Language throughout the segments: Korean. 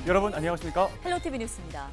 여러분 안녕하십니까? 헬로티비 뉴스입니다.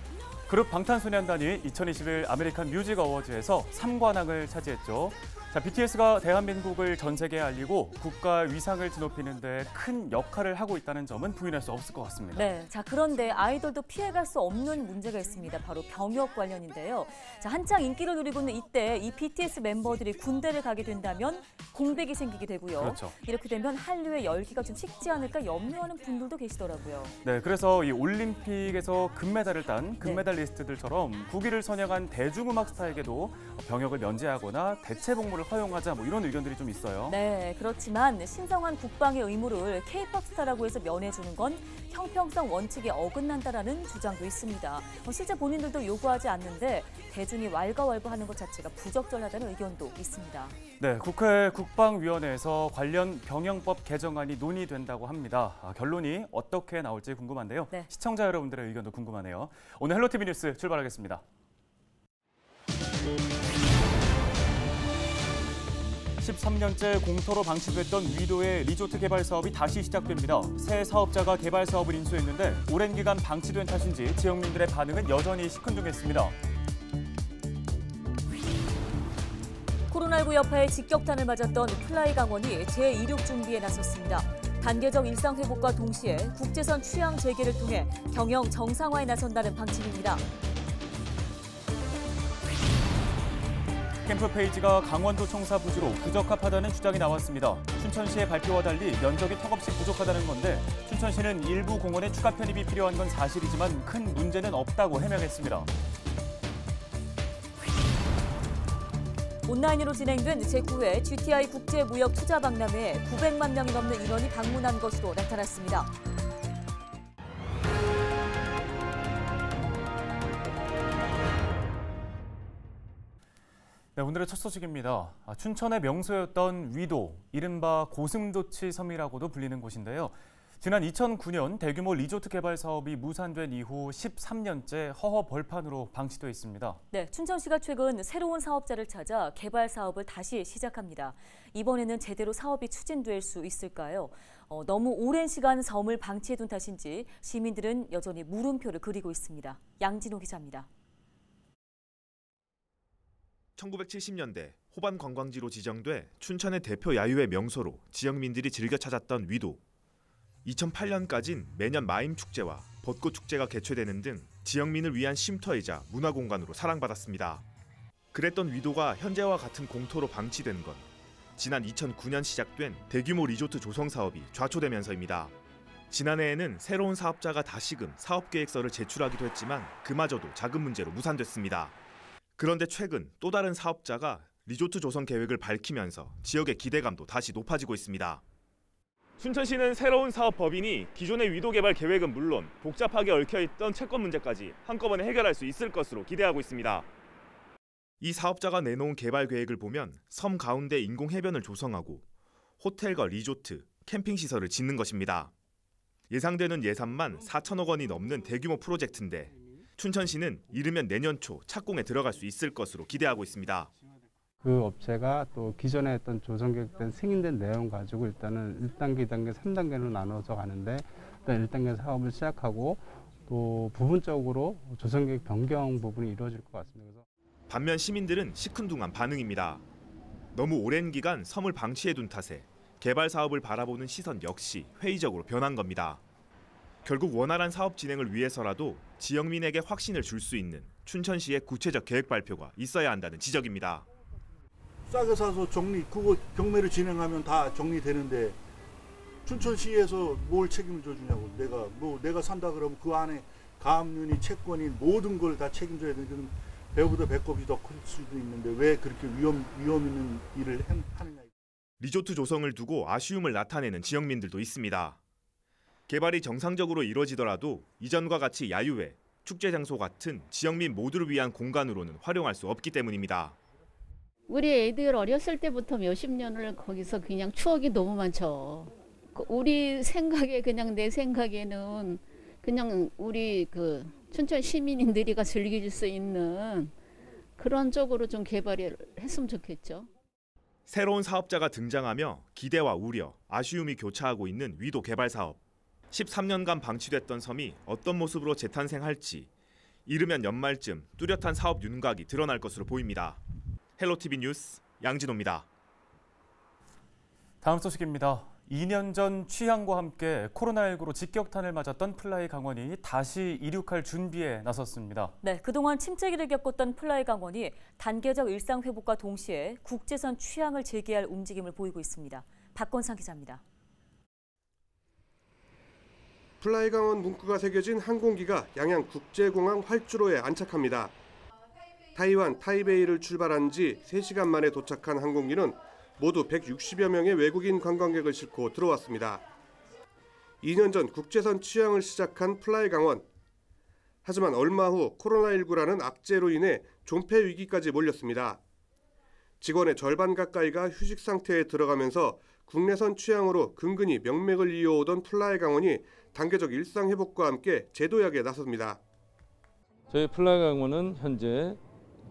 그룹 방탄소년단이 2021 아메리칸 뮤직 어워즈에서 3관왕을 차지했죠. 자, BTS가 대한민국을 전 세계에 알리고 국가 위상을 드높이는 데 큰 역할을 하고 있다는 점은 부인할 수 없을 것 같습니다. 네, 자 그런데 아이돌도 피해갈 수 없는 문제가 있습니다. 바로 병역 관련인데요. 자, 한창 인기를 누리고 있는 이때 이 BTS 멤버들이 군대를 가게 된다면 공백이 생기게 되고요. 그렇죠. 이렇게 되면 한류의 열기가 좀 식지 않을까 염려하는 분들도 계시더라고요. 네, 그래서 이 올림픽에서 금메달을 딴 금메달리스트들처럼 국위를 선양한 대중음악 스타에게도 병역을 면제하거나 대체 복무를 허용하자 이런 의견들이 좀 있어요. 네, 그렇지만 신성한 국방의 의무를 K-팝 스타라고 해서 면해주는 건 형평성 원칙에 어긋난다라는 주장도 있습니다. 실제 본인들도 요구하지 않는데 대중이 왈가왈부하는 것 자체가 부적절하다는 의견도 있습니다. 네, 국회 국방위원회에서 관련 병역법 개정안이 논의된다고 합니다. 결론이 어떻게 나올지 궁금한데요. 네. 시청자 여러분들의 의견도 궁금하네요. 오늘 헬로티비 뉴스 출발하겠습니다. 13년째 공터로 방치됐던 위도의 리조트 개발 사업이 다시 시작됩니다. 새 사업자가 개발 사업을 인수했는데 오랜 기간 방치된 탓인지 지역민들의 반응은 여전히 시큰둥했습니다. 코로나19 여파에 직격탄을 맞았던 플라이 강원이 재이륙 준비에 나섰습니다. 단계적 일상 회복과 동시에 국제선 취항 재개를 통해 경영 정상화에 나선다는 방침입니다. 캠프 페이지가 강원도 청사 부지로 부적합하다는 주장이 나왔습니다. 춘천시의 발표와 달리 면적이 턱없이 부족하다는 건데 춘천시는 일부 공원에 추가 편입이 필요한 건 사실이지만 큰 문제는 없다고 해명했습니다. 온라인으로 진행된 제9회 GTI 국제무역투자박람회에 900만 명이 넘는 인원이 방문한 것으로 나타났습니다. 네, 오늘의 첫 소식입니다. 춘천의 명소였던 위도, 이른바 고슴도치 섬이라고도 불리는 곳인데요. 지난 2009년 대규모 리조트 개발 사업이 무산된 이후 13년째 허허 벌판으로 방치돼 있습니다. 네, 춘천시가 최근 새로운 사업자를 찾아 개발 사업을 다시 시작합니다. 이번에는 제대로 사업이 추진될 수 있을까요? 너무 오랜 시간 섬을 방치해둔 탓인지 시민들은 여전히 물음표를 그리고 있습니다. 양진호 기자입니다. 1970년대 호반 관광지로 지정돼 춘천의 대표 야유의 명소로 지역민들이 즐겨 찾았던 위도. 2008년까진 매년 마임 축제와 벚꽃 축제가 개최되는 등 지역민을 위한 쉼터이자 문화공간으로 사랑받았습니다. 그랬던 위도가 현재와 같은 공터로 방치된 건 지난 2009년 시작된 대규모 리조트 조성 사업이 좌초되면서입니다. 지난해에는 새로운 사업자가 다시금 사업계획서를 제출하기도 했지만 그마저도 자금 문제로 무산됐습니다. 그런데 최근 또 다른 사업자가 리조트 조성 계획을 밝히면서 지역의 기대감도 다시 높아지고 있습니다. 춘천시는 새로운 사업 법인이 기존의 위도 개발 계획은 물론 복잡하게 얽혀있던 채권 문제까지 한꺼번에 해결할 수 있을 것으로 기대하고 있습니다. 이 사업자가 내놓은 개발 계획을 보면 섬 가운데 인공해변을 조성하고 호텔과 리조트, 캠핑시설을 짓는 것입니다. 예상되는 예산만 4천억 원이 넘는 대규모 프로젝트인데 춘천시는 이르면 내년 초 착공에 들어갈 수 있을 것으로 기대하고 있습니다. 그 업체가 또 기존에 했던 조성 계획된 승인된 내용 가지고 일단은 1단계, 2단계, 3단계로 나눠서 가는데 일단 1단계 사업을 시작하고 또 부분적으로 조성 계획 변경 부분이 이루어질 것 같습니다. 반면 시민들은 시큰둥한 반응입니다. 너무 오랜 기간 섬을 방치해둔 탓에 개발 사업을 바라보는 시선 역시 회의적으로 변한 겁니다. 결국 원활한 사업 진행을 위해서라도 지역민에게 확신을 줄 수 있는 춘천시의 구체적 계획 발표가 있어야 한다는 지적입니다. 싸게 사서 그거 경매를 진행하면 다 정리되는데 춘천시에서 뭘 책임을 져주냐고. 내가 산다 그러면 그 안에 가압류니 채권이 모든 걸 다 책임져야 되는 배보다 배꼽이 더 클 수도 있는데 왜 그렇게 위험 있는 일을 하느냐. 리조트 조성을 두고 아쉬움을 나타내는 지역민들도 있습니다. 개발이 정상적으로 이루어지더라도 이전과 같이 야유회, 축제 장소 같은 지역민 모두를 위한 공간으로는 활용할 수 없기 때문입니다. 우리 애들 어렸을 때부터 몇십 년을 거기서 그냥 추억이 너무 많죠. 우리 생각에 그냥 내 생각에는 그냥 우리 춘천 시민들이가 즐길 수 있는 그런 쪽으로 좀 개발을 했으면 좋겠죠. 새로운 사업자가 등장하며 기대와 우려, 아쉬움이 교차하고 있는 위도 개발 사업. 13년간 방치됐던 섬이 어떤 모습으로 재탄생할지 이르면 연말쯤 뚜렷한 사업 윤곽이 드러날 것으로 보입니다. 헬로티비 뉴스 양진호입니다. 다음 소식입니다. 2년 전 취향과 함께 코로나19로 직격탄을 맞았던 플라이 강원이 다시 이륙할 준비에 나섰습니다. 네, 그동안 침체기를 겪었던 플라이 강원이 단계적 일상 회복과 동시에 국제선 취항을 재개할 움직임을 보이고 있습니다. 박건상 기자입니다. 플라이 강원 문구가 새겨진 항공기가 양양 국제공항 활주로에 안착합니다. 타이완 타이베이를 출발한 지 3시간 만에 도착한 항공기는 모두 160여 명의 외국인 관광객을 싣고 들어왔습니다. 2년 전 국제선 취항을 시작한 플라이 강원. 하지만 얼마 후 코로나19라는 악재로 인해 존폐 위기까지 몰렸습니다. 직원의 절반 가까이가 휴직 상태에 들어가면서 국내선 취항으로 근근히 명맥을 이어오던 플라이 강원이 단계적 일상 회복과 함께 재도약에 나섭니다. 저희 플라이 강원은 현재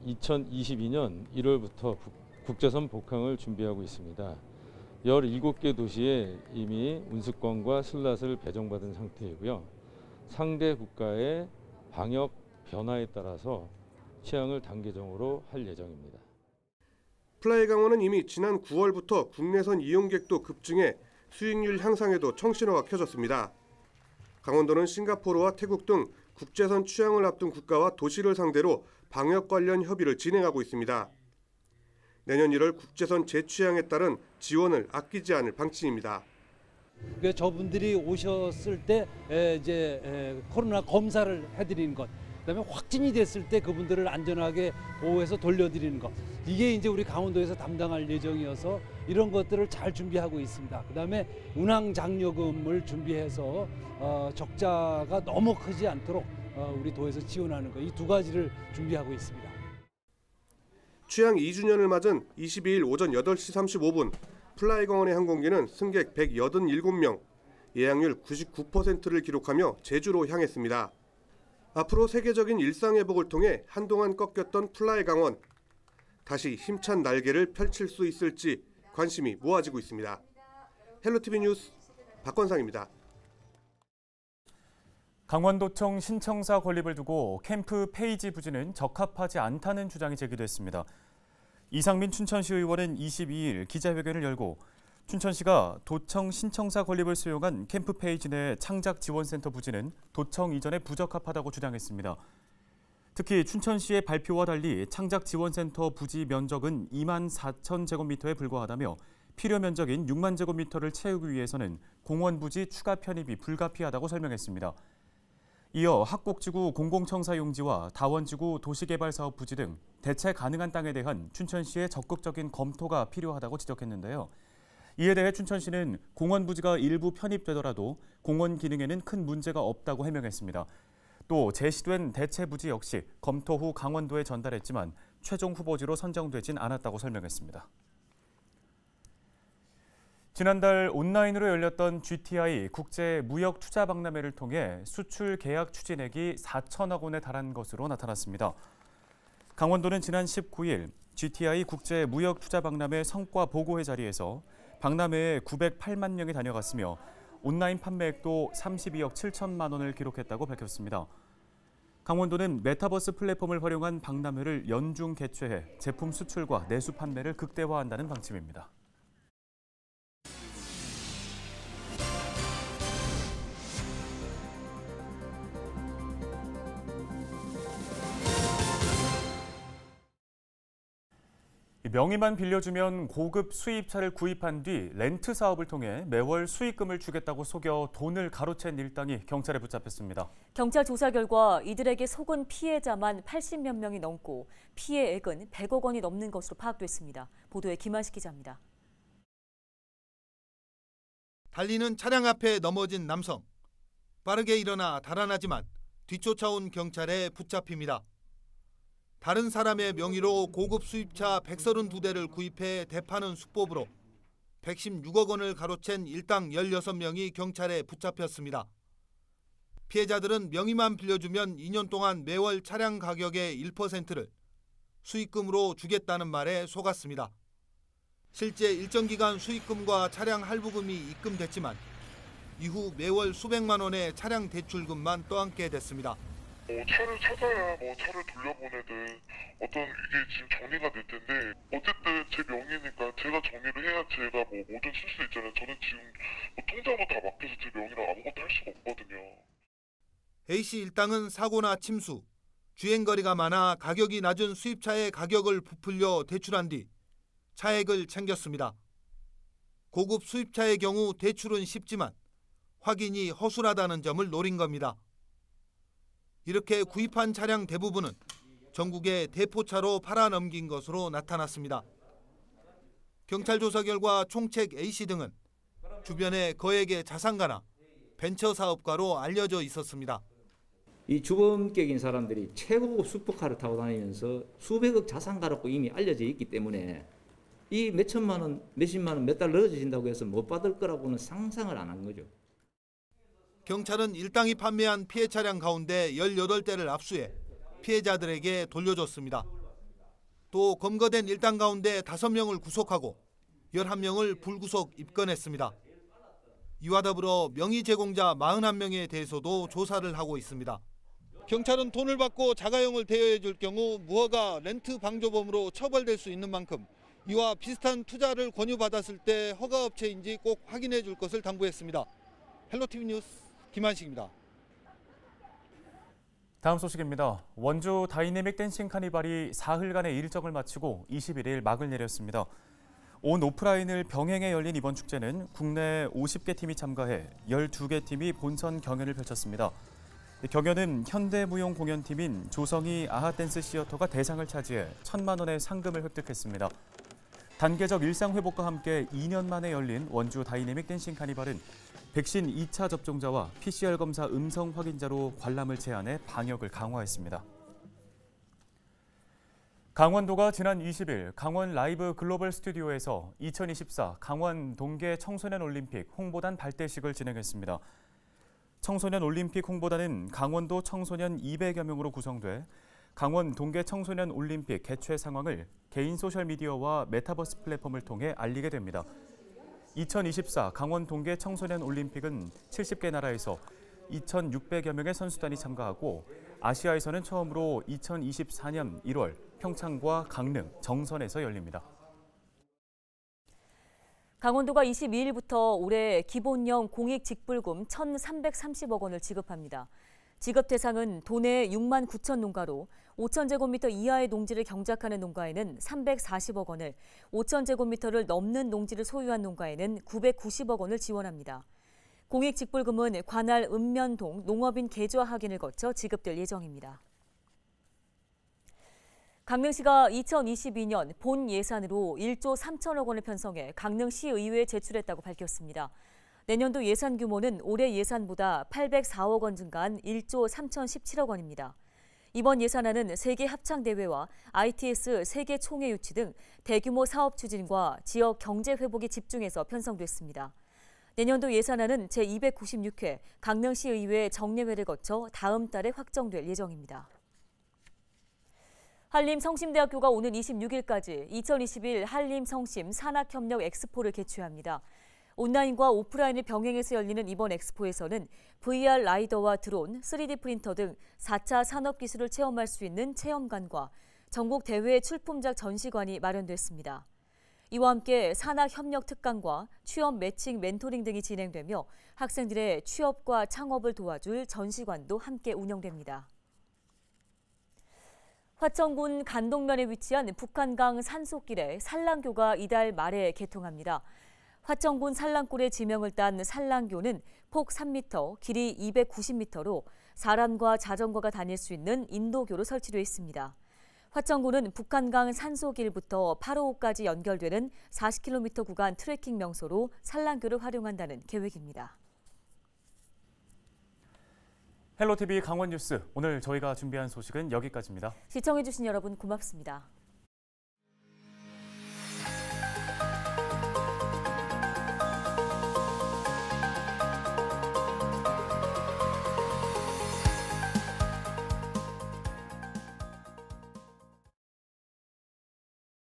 2022년 1월부터 국제선 복항을 준비하고 있습니다. 17개 도시에 이미 운수권과 슬롯을 배정받은 상태이고요. 상대 국가의 방역 변화에 따라서 취항을 단계적으로 할 예정입니다. 플라이 강원은 이미 지난 9월부터 국내선 이용객도 급증해 수익률 향상에도 청신호가 켜졌습니다. 강원도는 싱가포르와 태국 등 국제선 취항을 앞둔 국가와 도시를 상대로 방역 관련 협의를 진행하고 있습니다. 내년 1월 국제선 재취항에 따른 지원을 아끼지 않을 방침입니다. 저분들이 오셨을 때 이제 코로나 검사를 해드리는 것, 그다음에 확진이 됐을 때 그분들을 안전하게 보호해서 돌려드리는 것, 이게 이제 우리 강원도에서 담당할 예정이어서 이런 것들을 잘 준비하고 있습니다. 그다음에 운항 장려금을 준비해서 적자가 너무 크지 않도록 우리 도에서 지원하는 것, 이 두 가지를 준비하고 있습니다. 취항 2주년을 맞은 22일 오전 8시 35분 플라이 강원의 항공기는 승객 187명, 예약률 99%를 기록하며 제주로 향했습니다. 앞으로 세계적인 일상 회복을 통해 한동안 꺾였던 플라이 강원, 다시 힘찬 날개를 펼칠 수 있을지 관심이 모아지고 있습니다. 헬로티비 뉴스 박건상입니다. 강원도청 신청사 건립을 두고 캠프 폐지 부지는 적합하지 않다는 주장이 제기됐습니다. 이상민 춘천시 의원은 22일 기자회견을 열고 춘천시가 도청 신청사 건립을 수용한 캠프 폐지 내 창작지원센터 부지는 도청 이전에 부적합하다고 주장했습니다. 특히 춘천시의 발표와 달리 창작지원센터 부지 면적은 2만 4천 제곱미터에 불과하다며 필요 면적인 6만 제곱미터를 채우기 위해서는 공원 부지 추가 편입이 불가피하다고 설명했습니다. 이어 학곡지구 공공청사 용지와 다원지구 도시개발사업 부지 등 대체 가능한 땅에 대한 춘천시의 적극적인 검토가 필요하다고 지적했는데요. 이에 대해 춘천시는 공원 부지가 일부 편입되더라도 공원 기능에는 큰 문제가 없다고 해명했습니다. 또 제시된 대체 부지 역시 검토 후 강원도에 전달했지만 최종 후보지로 선정되진 않았다고 설명했습니다. 지난달 온라인으로 열렸던 GTI 국제무역투자박람회를 통해 수출 계약 추진액이 4천억 원에 달한 것으로 나타났습니다. 강원도는 지난 19일 GTI 국제무역투자박람회 성과 보고회 자리에서 박람회에 908만 명이 다녀갔으며 온라인 판매액도 32억 7천만 원을 기록했다고 밝혔습니다. 강원도는 메타버스 플랫폼을 활용한 박람회를 연중 개최해 제품 수출과 내수 판매를 극대화한다는 방침입니다. 명의만 빌려주면 고급 수입차를 구입한 뒤 렌트 사업을 통해 매월 수익금을 주겠다고 속여 돈을 가로챈 일당이 경찰에 붙잡혔습니다. 경찰 조사 결과 이들에게 속은 피해자만 80여 명이 넘고 피해액은 100억 원이 넘는 것으로 파악됐습니다. 보도에 김한식 기자입니다. 달리는 차량 앞에 넘어진 남성. 빠르게 일어나 달아나지만 뒤쫓아온 경찰에 붙잡힙니다. 다른 사람의 명의로 고급 수입차 132대를 구입해 대파는 수법으로 116억 원을 가로챈 일당 16명이 경찰에 붙잡혔습니다. 피해자들은 명의만 빌려주면 2년 동안 매월 차량 가격의 1%를, 수익금으로 주겠다는 말에 속았습니다. 실제 일정 기간 수익금과 차량 할부금이 입금됐지만 이후 매월 수백만 원의 차량 대출금만 떠안게 됐습니다. 차를 찾아야 차를 돌려보내든 어떤 이게 지금 정리가 될 텐데 어쨌든 제 명의니까 제가 정리를 해야 제가 뭐든 쓸 수 있잖아요. 저는 지금 통장도 다 막혀서 제 명의로 아무것도 할 수가 없거든요. A씨 일당은 사고나 침수, 주행거리가 많아 가격이 낮은 수입차의 가격을 부풀려 대출한 뒤 차액을 챙겼습니다. 고급 수입차의 경우 대출은 쉽지만 확인이 허술하다는 점을 노린 겁니다. 이렇게 구입한 차량 대부분은 전국에 대포차로 팔아넘긴 것으로 나타났습니다. 경찰 조사 결과 총책 A씨 등은 주변의 거액의 자산가나 벤처 사업가로 알려져 있었습니다. 이 주범격인 사람들이 최고급 슈퍼카를 타고 다니면서 수백억 자산가라고 이미 알려져 있기 때문에 이 몇천만 원, 몇십만 원 몇 달 늦어진다고 해서 못 받을 거라고는 상상을 안 한 거죠. 경찰은 일당이 판매한 피해 차량 가운데 18대를 압수해 피해자들에게 돌려줬습니다. 또 검거된 일당 가운데 5명을 구속하고 11명을 불구속 입건했습니다. 이와 더불어 명의 제공자 41명에 대해서도 조사를 하고 있습니다. 경찰은 돈을 받고 자가용을 대여해 줄 경우 무허가 렌트 방조범으로 처벌될 수 있는 만큼 이와 비슷한 투자를 권유받았을 때 허가업체인지 꼭 확인해 줄 것을 당부했습니다. 헬로티비 뉴스 김한식입니다. 다음 소식입니다. 원주 다이내믹 댄싱 카니발이 사흘간의 일정을 마치고 21일 막을 내렸습니다. 온 오프라인을 병행해 열린 이번 축제는 국내 50개 팀이 참가해 12개 팀이 본선 경연을 펼쳤습니다. 경연은 현대무용공연팀인 조성희 아하댄스 시어터가 대상을 차지해 1,000만 원의 상금을 획득했습니다. 단계적 일상회복과 함께 2년 만에 열린 원주 다이내믹 댄싱 카니발은 백신 2차 접종자와 PCR 검사 음성 확인자로 관람을 제한해 방역을 강화했습니다. 강원도가 지난 20일 강원 라이브 글로벌 스튜디오에서 2024 강원 동계 청소년 올림픽 홍보단 발대식을 진행했습니다. 청소년 올림픽 홍보단은 강원도 청소년 200여 명으로 구성돼 강원 동계 청소년 올림픽 개최 상황을 개인 소셜미디어와 메타버스 플랫폼을 통해 알리게 됩니다. 2024 강원 동계 청소년 올림픽은 70개 나라에서 2,600여 명의 선수단이 참가하고 아시아에서는 처음으로 2024년 1월 평창과 강릉, 정선에서 열립니다. 강원도가 22일부터 올해 기본형 공익직불금 1,330억 원을 지급합니다. 지급 대상은 도내 6만 9천 농가로 5,000제곱미터 이하의 농지를 경작하는 농가에는 340억 원을, 5,000제곱미터를 넘는 농지를 소유한 농가에는 990억 원을 지원합니다. 공익직불금은 관할 읍면동 농업인 계좌 확인을 거쳐 지급될 예정입니다. 강릉시가 2022년 본 예산으로 1조 3천억 원을 편성해 강릉시의회에 제출했다고 밝혔습니다. 내년도 예산 규모는 올해 예산보다 804억 원 증가한 1조 3,017억 원입니다. 이번 예산안은 세계 합창대회와 ITS 세계 총회 유치 등 대규모 사업 추진과 지역 경제 회복에 집중해서 편성됐습니다. 내년도 예산안은 제296회 강릉시의회 정례회를 거쳐 다음 달에 확정될 예정입니다. 한림성심대학교가 오는 26일까지 2021 한림성심 산학협력 엑스포를 개최합니다. 온라인과 오프라인을 병행해서 열리는 이번 엑스포에서는 VR 라이더와 드론, 3D 프린터 등 4차 산업기술을 체험할 수 있는 체험관과 전국 대회 출품작 전시관이 마련됐습니다. 이와 함께 산학협력 특강과 취업 매칭 멘토링 등이 진행되며 학생들의 취업과 창업을 도와줄 전시관도 함께 운영됩니다. 화천군 간동면에 위치한 북한강 산속길에 산란교가 이달 말에 개통합니다. 화천군 산란골의 지명을 딴 산란교는 폭 3m, 길이 290m로 사람과 자전거가 다닐 수 있는 인도교로 설치되어 있습니다. 화천군은 북한강 산속길부터 8호까지 연결되는 40km 구간 트레킹 명소로 산란교를 활용한다는 계획입니다. 헬로티비 강원 뉴스, 오늘 저희가 준비한 소식은 여기까지입니다. 시청해주신 여러분 고맙습니다.